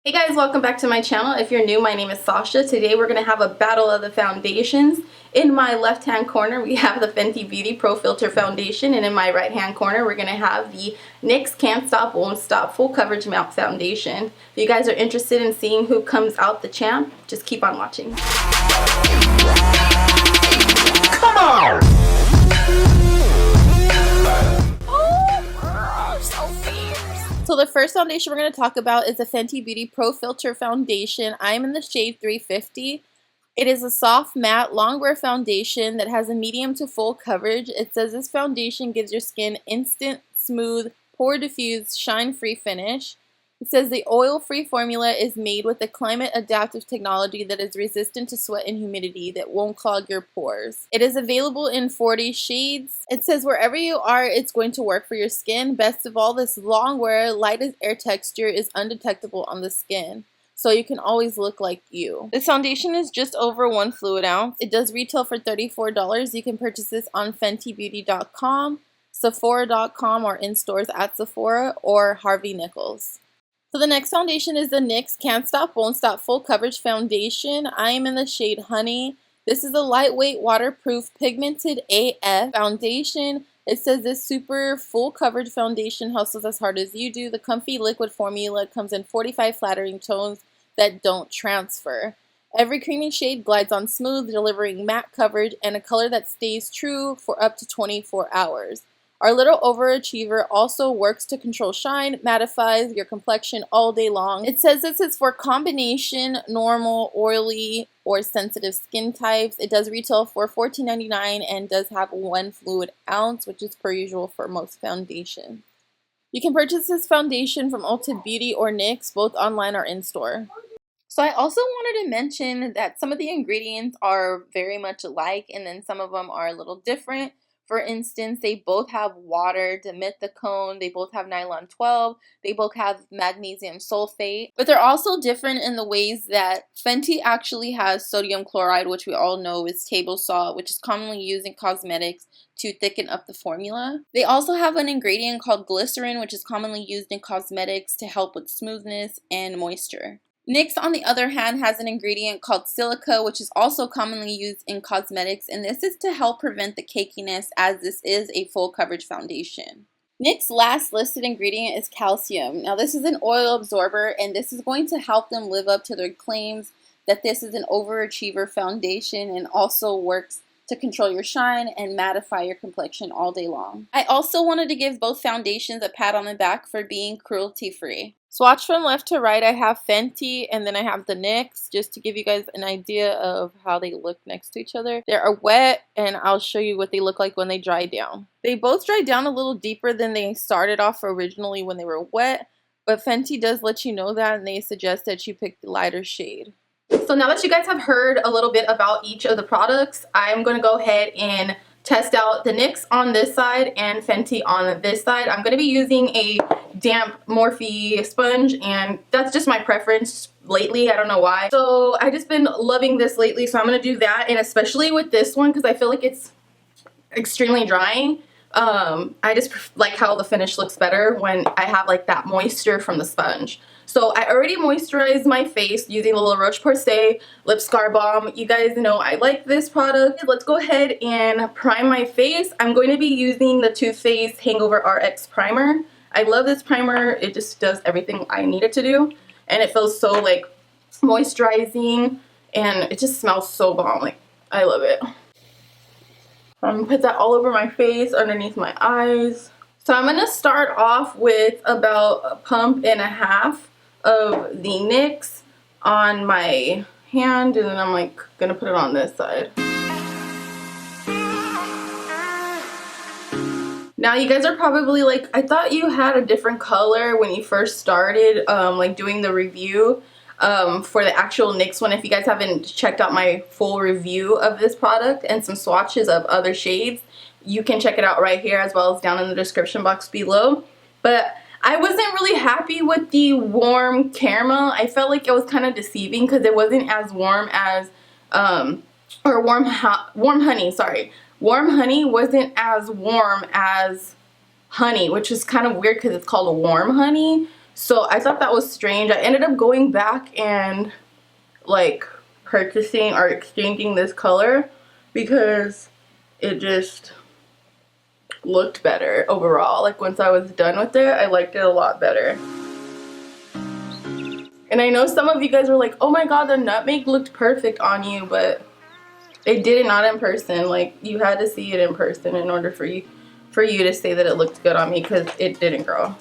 Hey guys, welcome back to my channel. If you're new, my name is Sasha. Today we're going to have a battle of the foundations. In my left hand corner we have the Fenty Beauty Pro Filt'r foundation, and in my right hand corner we're going to have the Nyx Can't Stop Won't Stop Full Coverage Matte Foundation. If you guys are interested in seeing who comes out the champ, just keep on watching. Come on! So the first foundation we're going to talk about is the Fenty Beauty Pro Filt'r foundation. I'm in the shade 350. It is a soft matte long wear foundation that has a medium to full coverage. It says this foundation gives your skin instant, smooth, pore diffused, shine free finish. It says the oil-free formula is made with a climate-adaptive technology that is resistant to sweat and humidity that won't clog your pores. It is available in 40 shades. It says wherever you are, it's going to work for your skin. Best of all, this long wear, light as air texture is undetectable on the skin, so you can always look like you. This foundation is just over 1 fluid ounce. It does retail for $34. You can purchase this on FentyBeauty.com, Sephora.com, or in stores at Sephora or Harvey Nichols. So the next foundation is the NYX Can't Stop Won't Stop Full Coverage Foundation. I am in the shade Honey. This is a lightweight, waterproof, pigmented AF foundation. It says this super full coverage foundation hustles as hard as you do. The comfy liquid formula comes in 45 flattering tones that don't transfer. Every creamy shade glides on smooth, delivering matte coverage and a color that stays true for up to 24 hours. Our little overachiever also works to control shine, mattifies your complexion all day long. It says this is for combination, normal, oily, or sensitive skin types. It does retail for $14.99 and does have 1 fluid ounce, which is per usual for most foundations. You can purchase this foundation from Ulta Beauty or NYX, both online or in-store. So I also wanted to mention that some of the ingredients are very much alike, and then some of them are a little different. For instance, they both have water, dimethicone, they both have nylon 12, they both have magnesium sulfate, but they're also different in the ways that Fenty actually has sodium chloride, which we all know is table salt, which is commonly used in cosmetics to thicken up the formula. They also have an ingredient called glycerin, which is commonly used in cosmetics to help with smoothness and moisture. NYX, on the other hand, has an ingredient called silica, which is also commonly used in cosmetics, and this is to help prevent the cakiness, as this is a full coverage foundation. NYX's last listed ingredient is calcium. Now this is an oil absorber, and this is going to help them live up to their claims that this is an overachiever foundation and also works to control your shine and mattify your complexion all day long. I also wanted to give both foundations a pat on the back for being cruelty-free. Swatch from left to right, I have Fenty and then I have the NYX, just to give you guys an idea of how they look next to each other. They are wet, and I'll show you what they look like when they dry down. They both dry down a little deeper than they started off originally when they were wet, but Fenty does let you know that, and they suggest that you pick the lighter shade. So now that you guys have heard a little bit about each of the products, I'm going to go ahead and test out the NYX on this side and Fenty on this side. I'm going to be using a damp Morphe sponge, and that's just my preference lately. I don't know why. So I just been loving this lately, so I'm going to do that, and especially with this one because I feel like it's extremely drying. I just like how the finish looks better when I have like that moisture from the sponge. So I already moisturized my face using the La Roche-Posay Lip Scar Balm. You guys know I like this product. Let's go ahead and prime my face. I'm going to be using the Too Faced Hangover RX Primer. I love this primer. It just does everything I need it to do. And it feels so like moisturizing, and it just smells so bomb. Like, I love it. I'm going to put that all over my face, underneath my eyes. So I'm going to start off with about 1.5 pumps of the NYX on my hand, and then I'm like going to put it on this side. Now you guys are probably like, I thought you had a different color when you first started like doing the review for the actual NYX one. If you guys haven't checked out my full review of this product and some swatches of other shades, you can check it out right here as well as down in the description box below. But I wasn't really happy with the warm caramel. I felt like it was kind of deceiving because it wasn't as warm as warm honey, sorry. Warm honey wasn't as warm as honey, which is kind of weird because it's called a warm honey. So I thought that was strange. I ended up going back and like purchasing or exchanging this color because it just looked better overall. Like once I was done with it, I liked it a lot better. And I know some of you guys were like, oh my god, the nutmeg looked perfect on you, but it did not in person. Like you had to see it in person in order for you to say that it looked good on me, because it didn't, girl.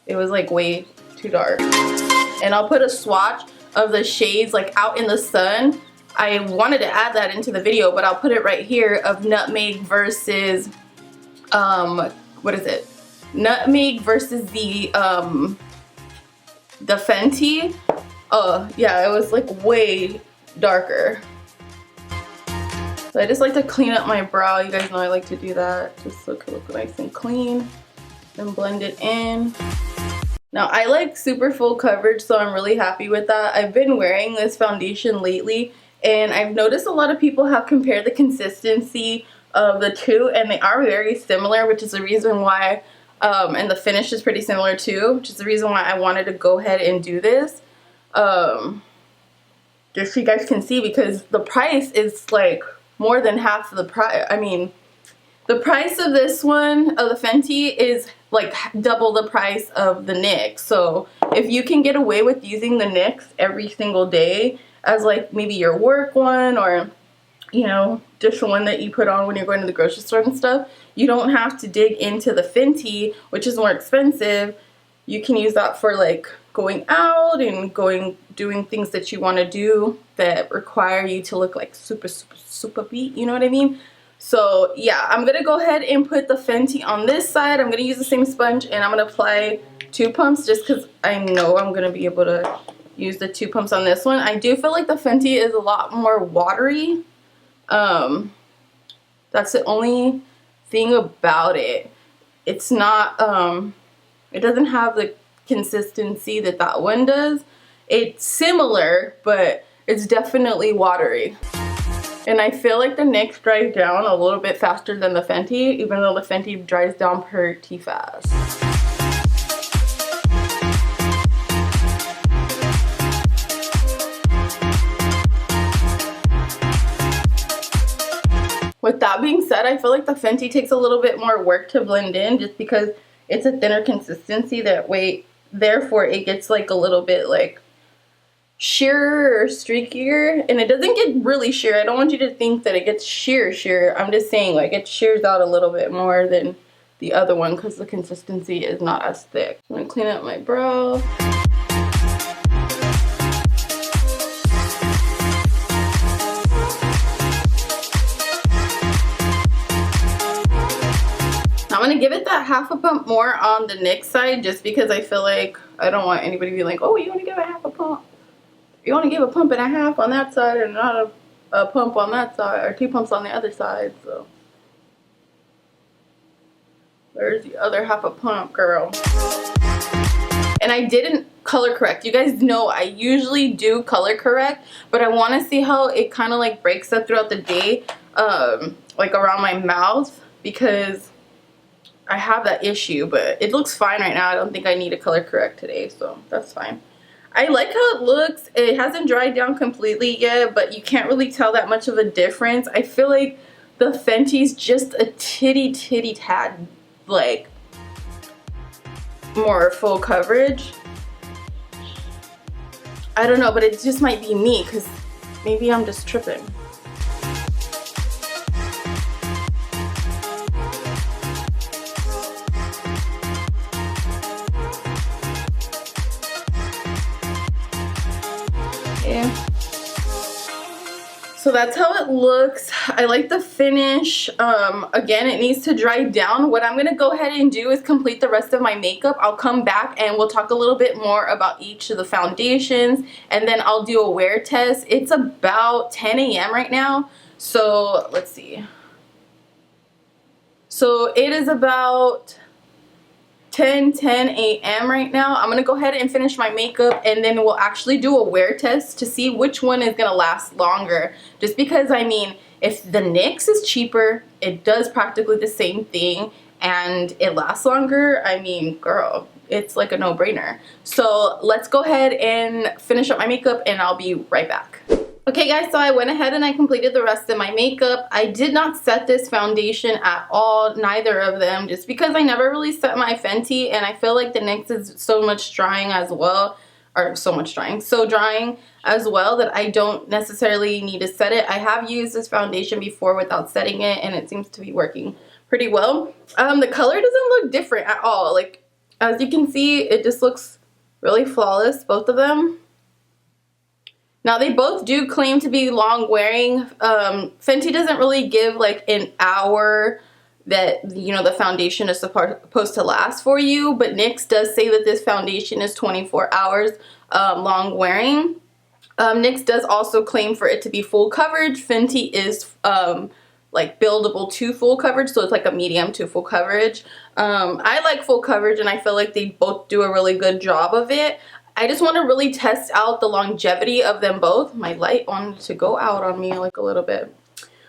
It was like way too dark. And I'll put a swatch of the shades like out in the sun. I wanted to add that into the video, but I'll put it right here of nutmeg versus what is it? Nutmeg versus the Fenty. Oh yeah, it was like way darker. So I just like to clean up my brow. You guys know I like to do that. Just look nice and clean. Then blend it in. Now I like super full coverage, so I'm really happy with that. I've been wearing this foundation lately, and I've noticed a lot of people have compared the consistency of the two, and they are very similar, which is the reason why, and the finish is pretty similar too, which is the reason why I wanted to go ahead and do this. Just so you guys can see, because the price is like more than half of the price. I mean, the price of this one, of the Fenty, is like double the price of the NYX. So if you can get away with using the NYX every single day as like maybe your work one, or you know, just the one that you put on when you're going to the grocery store and stuff, you don't have to dig into the Fenty, which is more expensive. You can use that for like going out and doing things that you want to do that require you to look like super beat, you know what I mean? So yeah, I'm gonna go ahead and put the Fenty on this side. I'm gonna use the same sponge, and I'm gonna apply 2 pumps just because I know I'm gonna be able to use the 2 pumps on this one. I do feel like the Fenty is a lot more watery. That's the only thing about it. It's not, it doesn't have the consistency that that one does. It's similar, but it's definitely watery. And I feel like the NYX dries down a little bit faster than the Fenty, even though the Fenty dries down pretty fast. With that being said, I feel like the Fenty takes a little bit more work to blend in, just because it's a thinner consistency. That way, therefore, it gets like a little bit like sheerer or streakier, and it doesn't get really sheer. I don't want you to think that it gets sheer. I'm just saying like it shears out a little bit more than the other one because the consistency is not as thick. I'm gonna clean up my brow. I'm gonna give it that half a pump more on the NYX side, just because I feel like I don't want anybody to be like, oh, you want to give a half a pump? You want to give a pump and a half on that side and not a pump on that side, or 2 pumps on the other side. So there's the other half a pump, girl. And I didn't color correct. You guys know I usually do color correct, but I want to see how it kind of like breaks up throughout the day, like around my mouth, because I have that issue. But it looks fine right now. I don't think I need to color correct today, so that's fine. I like how it looks. It hasn't dried down completely yet, but you can't really tell that much of a difference. I feel like the Fenty's just a titty tad like more full coverage. I don't know, but it just might be me, because maybe I'm just tripping. So that's how it looks. I like the finish. Again, it needs to dry down. What I'm gonna go ahead and do is complete the rest of my makeup. I'll come back and we'll talk a little bit more about each of the foundations, and then I'll do a wear test. It's about 10 a.m. right now. So let's see. So it is about 10 a.m. right now. I'm gonna go ahead and finish my makeup, and then we'll actually do a wear test to see which one is gonna last longer. Just because, I mean, if the NYX is cheaper, it does practically the same thing, and it lasts longer, I mean, girl, it's like a no-brainer. So let's go ahead and finish up my makeup and I'll be right back. Okay guys, so I went ahead and I completed the rest of my makeup. I did not set this foundation at all, neither of them, just because I never really set my Fenty, and I feel like the NYX is so much drying as well, or so drying as well, that I don't necessarily need to set it. I have used this foundation before without setting it, and it seems to be working pretty well. The color doesn't look different at all. Like, as you can see, it just looks really flawless, both of them. Now, they both do claim to be long wearing. Fenty doesn't really give like an hour that, you know, the foundation is supposed to last for you, but NYX does say that this foundation is 24 hours long wearing. NYX does also claim for it to be full coverage. Fenty is like buildable to full coverage, so it's like a medium to full coverage. I like full coverage, and I feel like they both do a really good job of it. I just want to really test out the longevity of them both. My light wanted to go out on me like a little bit.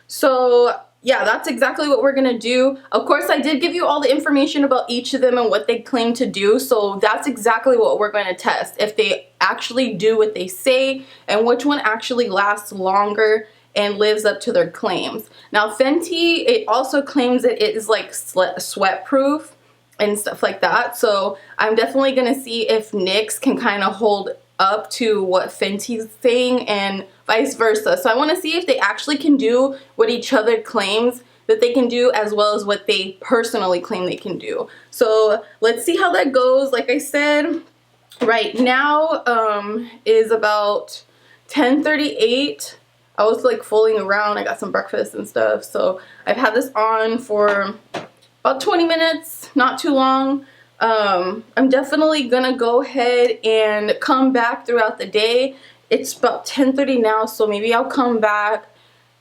So yeah, that's exactly what we're gonna do. Of course, I did give you all the information about each of them and what they claim to do, so that's exactly what we're going to test. If they actually do what they say, and which one actually lasts longer and lives up to their claims. Now, Fenty, it also claims that it is like sweat proof and stuff like that, so I'm definitely gonna see if NYX can kind of hold up to what Fenty's saying and vice versa. So I want to see if they actually can do what each other claims that they can do, as well as what they personally claim they can do. So let's see how that goes. Like I said, right now is about 10:38. I was like fooling around. I got some breakfast and stuff, so I've had this on for about 20 minutes, not too long. I'm definitely gonna go ahead and come back throughout the day. It's about 10:30 now, so maybe I'll come back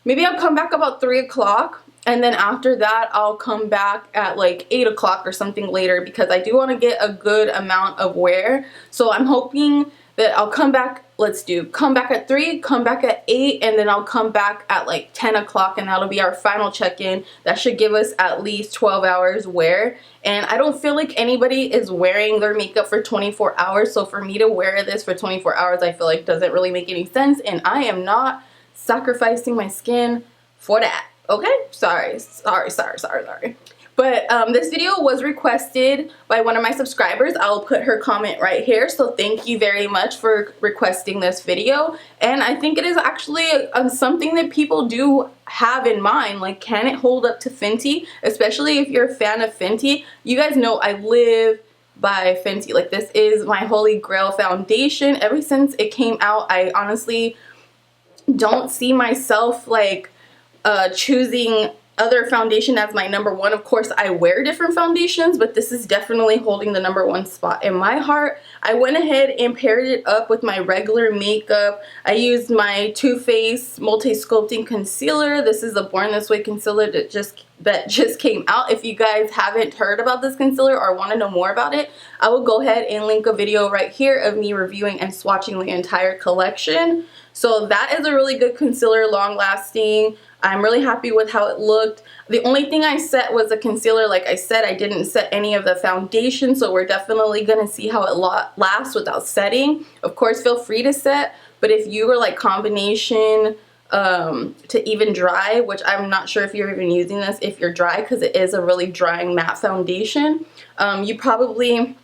about 3 o'clock, and then after that I'll come back at like 8 o'clock or something later, because I do want to get a good amount of wear. So I'm hoping that I'll come back, come back at 3, come back at 8, and then I'll come back at like 10 o'clock, and that'll be our final check-in. That should give us at least 12 hours wear, and I don't feel like anybody is wearing their makeup for 24 hours, so for me to wear this for 24 hours I feel like doesn't really make any sense, and I am not sacrificing my skin for that. Okay? Sorry. But this video was requested by one of my subscribers. I'll put her comment right here. So thank you very much for requesting this video. And I think it is actually something that people do have in mind. Like, can it hold up to Fenty? Especially if you're a fan of Fenty. You guys know I live by Fenty. Like, this is my holy grail foundation. Ever since it came out, I honestly don't see myself like choosing other foundation as my number one. Of course, I wear different foundations, but this is definitely holding the number one spot in my heart. I went ahead and paired it up with my regular makeup. I used my Too Faced Multi-Sculpting Concealer. This is the Born This Way concealer that just came out. If you guys haven't heard about this concealer or want to know more about it, I will go ahead and link a video right here of me reviewing and swatching the entire collection. So that is a really good concealer, long lasting. I'm really happy with how it looked. The only thing I set was a concealer. Like I said, I didn't set any of the foundation, so we're definitely going to see how it lasts without setting. Of course, feel free to set, but if you were like combination to even dry, which I'm not sure if you're even using this if you're dry, because it is a really drying matte foundation, you probably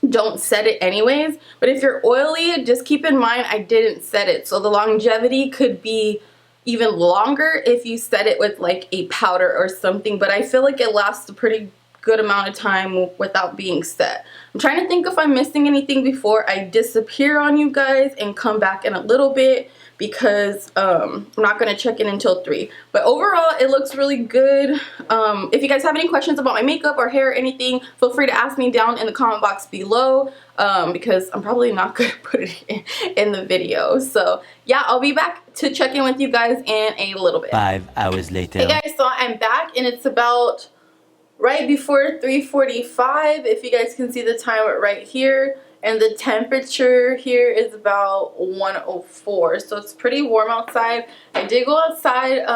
don't set it anyways. But if you're oily, just keep in mind I didn't set it, so the longevity could be even longer if you set it with like a powder or something, but I feel like it lasts a pretty good amount of time without being set. I'm trying to think if I'm missing anything before I disappear on you guys and come back in a little bit, because I'm not going to check in until 3. But overall, it looks really good. If you guys have any questions about my makeup or hair or anything, feel free to ask me down in the comment box below, because I'm probably not going to put it in the video. So yeah, I'll be back to check in with you guys in a little bit. 5 hours later. Hey guys, so I'm back, and it's about right before 3:45. If you guys can see the timer right here. And the temperature here is about 104, so it's pretty warm outside. I did go outside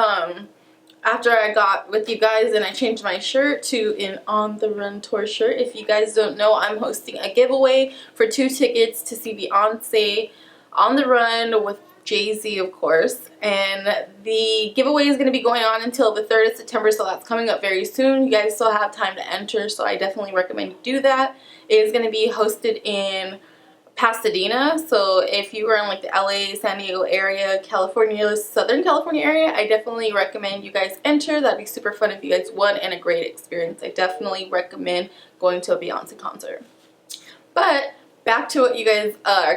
after I got with you guys and I changed my shirt to an On the Run tour shirt. If you guys don't know, I'm hosting a giveaway for 2 tickets to see Beyonce on the Run with Jay-Z, of course. And the giveaway is going to be going on until the 3rd of September, so that's coming up very soon. You guys still have time to enter, so I definitely recommend you do that. It is going to be hosted in Pasadena, so if you were in like the LA, San Diego area, California, Southern California area, I definitely recommend you guys enter. That'd be super fun if you guys won and a great experience. I definitely recommend going to a Beyonce concert. But back to what you guys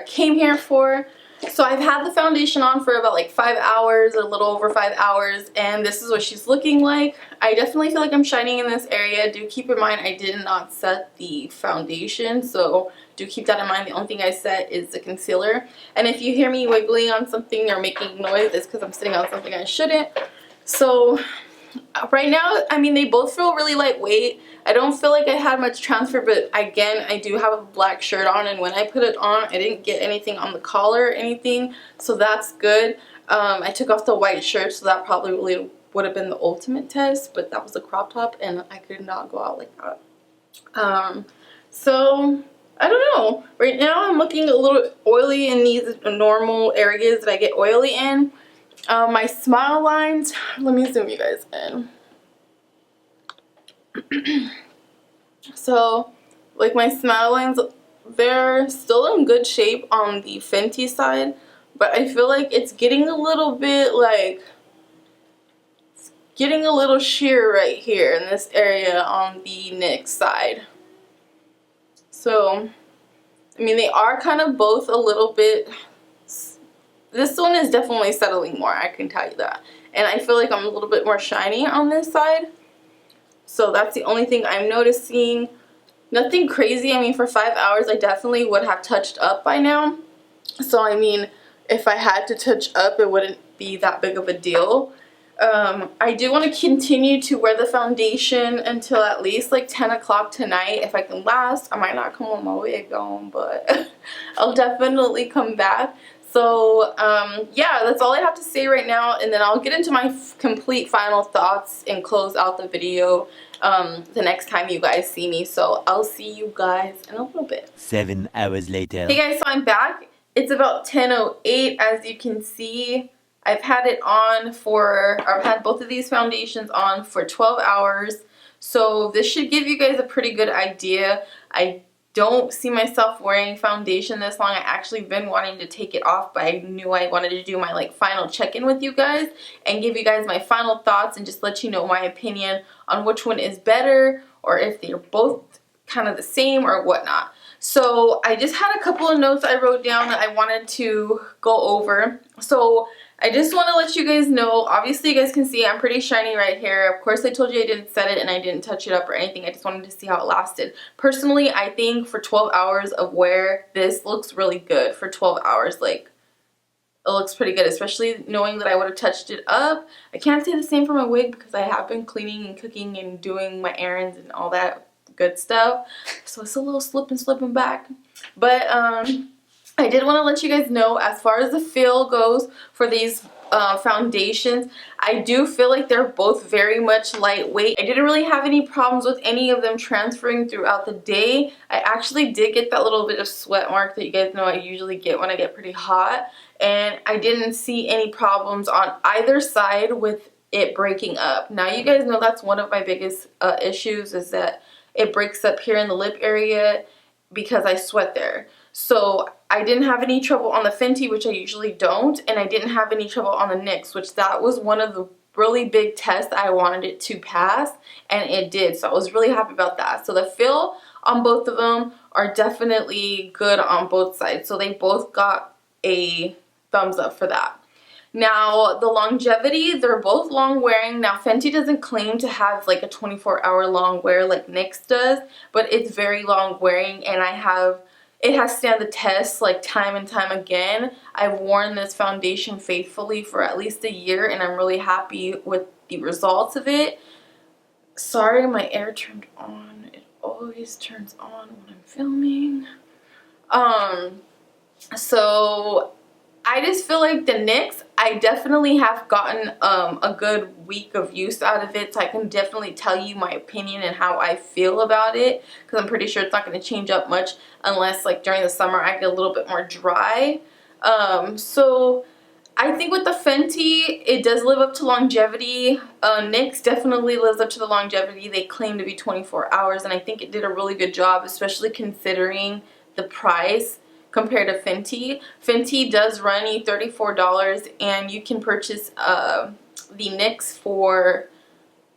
came here for. So I've had the foundation on for about like 5 hours, a little over 5 hours, and this is what she's looking like. I definitely feel like I'm shining in this area. Do keep in mind I did not set the foundation, so do keep that in mind. The only thing I set is the concealer. And if you hear me wiggling on something or making noise, it's because I'm sitting on something I shouldn't. So right now, I mean, they both feel really lightweight. I don't feel like I had much transfer, but again, I do have a black shirt on, and when I put it on, I didn't get anything on the collar or anything, so that's good. I took off the white shirt, so that probably really would have been the ultimate test, but that was a crop top, and I could not go out like that. So I don't know. Right now, I'm looking a little oily in these normal areas that I get oily in. My smile lines, let me zoom you guys in. So, like my smile lines, they're still in good shape on the Fenty side, but I feel like it's getting a little bit like, it's getting a little sheer right here in this area on the Nyx side. So, I mean, they are kind of both a little bit. This one is definitely settling more, I can tell you that. And I feel like I'm a little bit more shiny on this side. So that's the only thing I'm noticing. Nothing crazy. I mean, for 5 hours, I definitely would have touched up by now. So, I mean, if I had to touch up, it wouldn't be that big of a deal. I do want to continue to wear the foundation until at least like 10 o'clock tonight. If I can last, I might not come with my wig on, but I'll definitely come back. So, yeah, that's all I have to say right now, and then I'll get into my complete final thoughts and close out the video the next time you guys see me. So, I'll see you guys in a little bit. 7 hours later. Hey guys, so I'm back. It's about 10:08, as you can see. I've had it on for, I've had both of these foundations on for 12 hours. So, this should give you guys a pretty good idea. I don't see myself wearing foundation this long. I actually been wanting to take it off, but I knew I wanted to do my like final check-in with you guys and give you guys my final thoughts and just let you know my opinion on which one is better or if they're both kind of the same or whatnot. So I just had a couple of notes I wrote down that I wanted to go over. So I just want to let you guys know, obviously you guys can see I'm pretty shiny right here. Of course I told you I didn't set it and I didn't touch it up or anything. I just wanted to see how it lasted. Personally, I think for 12 hours of wear, this looks really good for 12 hours. Like, it looks pretty good, especially knowing that I would have touched it up. I can't say the same for my wig because I have been cleaning and cooking and doing my errands and all that good stuff. So it's a little slipping back. But, I did want to let you guys know, as far as the feel goes for these foundations, I do feel like they're both very much lightweight. I didn't really have any problems with any of them transferring throughout the day. I actually did get that little bit of sweat mark that you guys know I usually get when I get pretty hot, and I didn't see any problems on either side with it breaking up. Now you guys know that's one of my biggest issues, is that it breaks up here in the lip area because I sweat there. So I didn't have any trouble on the Fenty, which I usually don't, and I didn't have any trouble on the NYX, which that was one of the really big tests I wanted it to pass, and it did. So I was really happy about that. So the feel on both of them are definitely good on both sides. So they both got a thumbs up for that. Now, the longevity, they're both long wearing. Now, Fenty doesn't claim to have like a 24-hour long wear like NYX does, but it's very long wearing, and it has stand the test like time and time again. I've worn this foundation faithfully for at least a year, and I'm really happy with the results of it. Sorry, my air turned on. It always turns on when I'm filming. So I I just feel like the NYX, I definitely have gotten a good week of use out of it, so I can definitely tell you my opinion and how I feel about it, because I'm pretty sure it's not going to change up much unless like during the summer I get a little bit more dry. So I think with the Fenty, it does live up to longevity. NYX definitely lives up to the longevity. They claim to be 24 hours, and I think it did a really good job, especially considering the price compared to Fenty. Fenty does run you $34, and you can purchase the NYX for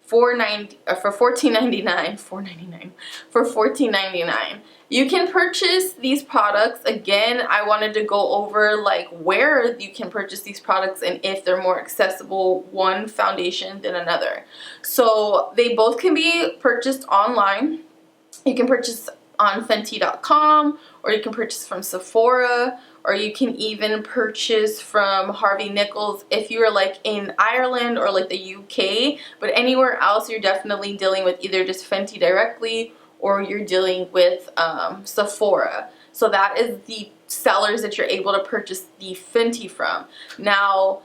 $14.99. You can purchase these products. Again, I wanted to go over like where you can purchase these products and if they're more accessible one foundation than another. So they both can be purchased online. You can purchase on Fenty.com, or you can purchase from Sephora, or you can even purchase from Harvey Nichols if you're like in Ireland or like the UK. But anywhere else, you're definitely dealing with either just Fenty directly or you're dealing with Sephora. So that is the sellers that you're able to purchase the Fenty from. Now,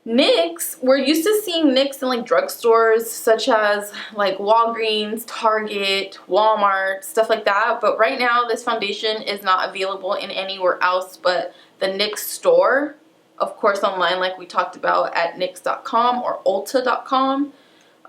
NYX, we're used to seeing NYX in like drugstores such as like Walgreens, Target, Walmart, stuff like that. But right now this foundation is not available in anywhere else but the NYX store. Of course online, like we talked about, at nyx.com or ulta.com.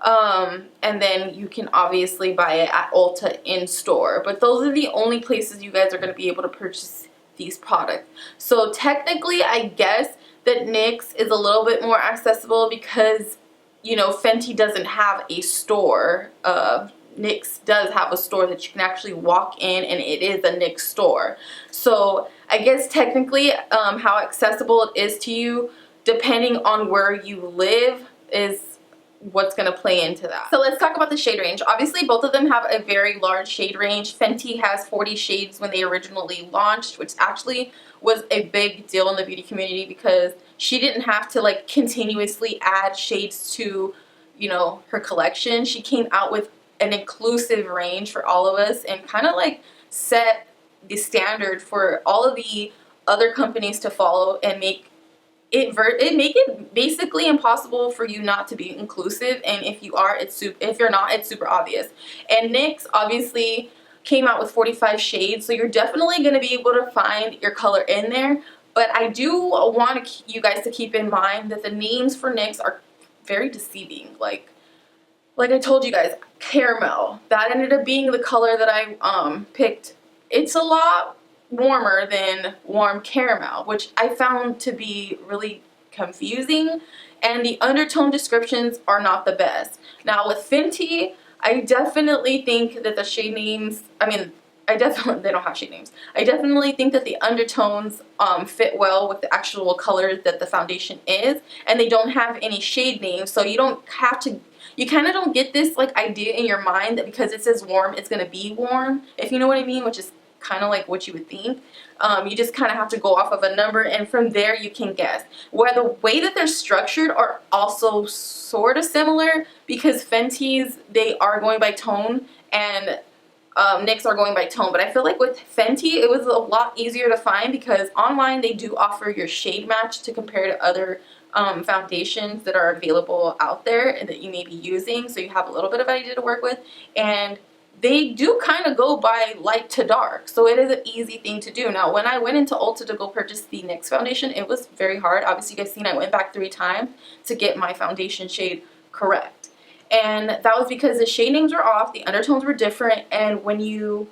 And then you can obviously buy it at Ulta in store. But those are the only places you guys are going to be able to purchase these products. So technically, I guess that NYX is a little bit more accessible because, you know, Fenty doesn't have a store. NYX does have a store that you can actually walk in, and it is a NYX store. So I guess technically how accessible it is to you, depending on where you live, is what's going to play into that. So let's talk about the shade range. Obviously both of them have a very large shade range. Fenty has 40 shades when they originally launched, which actually was a big deal in the beauty community because she didn't have to like continuously add shades to, you know, her collection. She came out with an inclusive range for all of us and kind of like set the standard for all of the other companies to follow and make it basically impossible for you not to be inclusive, and if you are, if you're not, it's super obvious. And NYX obviously came out with 45 shades, so you're definitely going to be able to find your color in there. But I do want you guys to keep in mind that the names for NYX are very deceiving. Like I told you guys, caramel, that ended up being the color that I picked. It's a lot warmer than warm caramel, which I found to be really confusing, and the undertone descriptions are not the best. Now with Fenty, I definitely think that the shade names, they don't have shade names. I definitely think that the undertones fit well with the actual color that the foundation is, and they don't have any shade names, so you don't have to, you kind of don't get this like idea in your mind that because it says warm, it's going to be warm, if you know what I mean, which is kind of like what you would think. You just kind of have to go off of a number, and from there you can guess. Where the way that they're structured are also sort of similar, because Fenty's, they are going by tone, and NYX are going by tone. But I feel like with Fenty, it was a lot easier to find because online they do offer your shade match to compare to other foundations that are available out there and that you may be using, so you have a little bit of idea to work with. And they do kind of go by light to dark, so it is an easy thing to do. Now, when I went into Ulta to go purchase the NYX foundation, it was very hard. Obviously, you guys seen I went back 3 times to get my foundation shade correct. And that was because the shade names were off, the undertones were different, and when you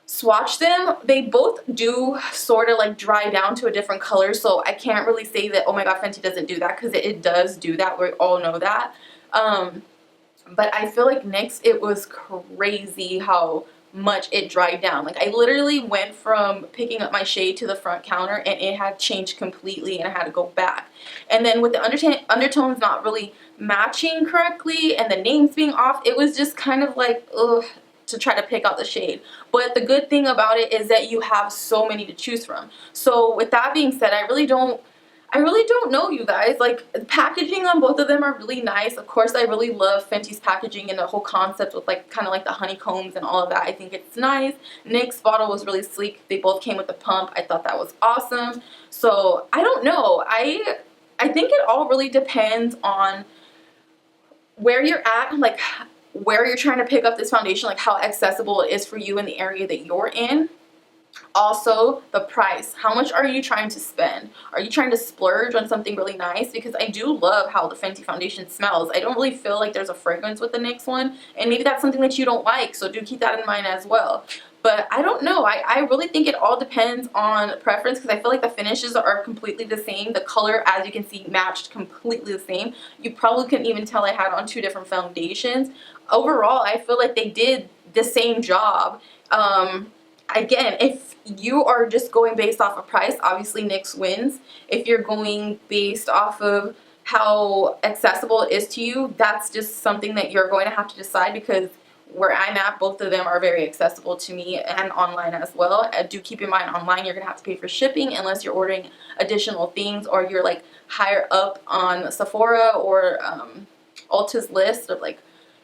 swatch them, they both do sort of like dry down to a different color, so I can't really say that, oh my god, Fenty doesn't do that, because it does do that. We all know that. But I feel like NYX, it was crazy how much it dried down. Like I literally went from picking up my shade to the front counter and it had changed completely and I had to go back. And then with the undertones not really matching correctly and the names being off, it was just kind of like, ugh, to try to pick out the shade. But the good thing about it is that you have so many to choose from. So with that being said, I really don't know, you guys. Like, the packaging on both of them are really nice. Of course, I really love Fenty's packaging and the whole concept with like kind of like the honeycombs and all of that. I think it's nice. NYX bottle was really sleek. They both came with the pump. I thought that was awesome. So I don't know. I think it all really depends on where you're at, like where you're trying to pick up this foundation, like how accessible it is for you in the area that you're in. Also, the price. How much are you trying to spend? Are you trying to splurge on something really nice? Because I do love how the Fenty foundation smells. I don't really feel like there's a fragrance with the NYX one, and maybe that's something that you don't like, so do keep that in mind as well. But I don't know. I really think it all depends on preference, because I feel like the finishes are completely the same. The color, as you can see, matched completely the same. You probably couldn't even tell I had on two different foundations. Overall, I feel like they did the same job. Again, if you are just going based off of price, obviously NYX wins. If you're going based off of how accessible it is to you, that's just something that you're going to have to decide, because where I'm at, both of them are very accessible to me, and online as well. Do keep in mind, online you're going to have to pay for shipping unless you're ordering additional things, or you're like higher up on Sephora or Ulta's list of like,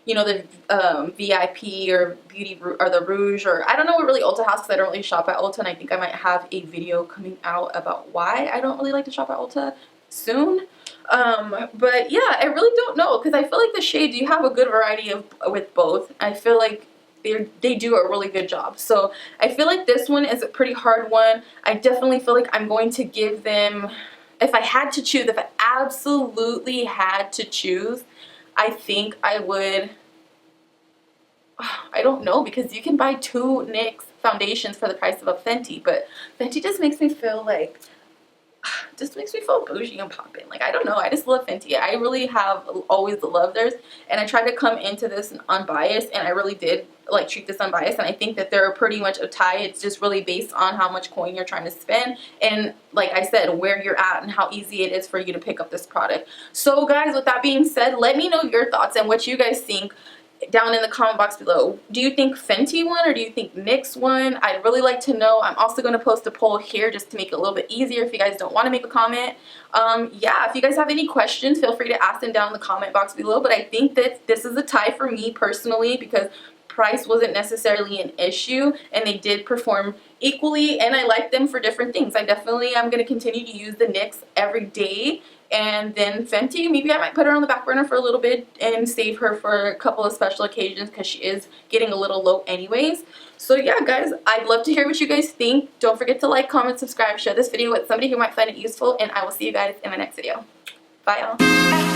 you know, the VIP or Beauty or the Rouge, or I don't know what really Ulta has, because I don't really shop at Ulta, and I think I might have a video coming out about why I don't really like to shop at Ulta soon. But yeah, I really don't know, because I feel like the shades, you have a good variety of with both. I feel like they do a really good job. So I feel like this one is a pretty hard one. I definitely feel like I'm going to give them, if I had to choose, if I absolutely had to choose, I think I would, I don't know, because you can buy two NYX foundations for the price of a Fenty, but Fenty just makes me feel like, just makes me feel bougie and poppin'. Like, I don't know, I just love Fenty. I really have always loved theirs, and I tried to come into this unbiased, and I really did like treat this unbiased, and I think that they're pretty much a tie. It's just really based on how much coin you're trying to spend, and like I said, where you're at and how easy it is for you to pick up this product. So guys, with that being said, let me know your thoughts and what you guys think down in the comment box below. Do you think Fenty won, or do you think NYX won? I'd really like to know. I'm also going to post a poll here just to make it a little bit easier if you guys don't want to make a comment. Yeah, if you guys have any questions, feel free to ask them down in the comment box below, but I think that this is a tie for me personally, because price wasn't necessarily an issue, and they did perform equally, and I like them for different things. I definitely am going to continue to use the NYX every day, and then Fenty, maybe I might put her on the back burner for a little bit and save her for a couple of special occasions, because she is getting a little low anyways. So yeah, guys, I'd love to hear what you guys think. Don't forget to like, comment, subscribe, share this video with somebody who might find it useful, and I will see you guys in my next video. Bye, y'all.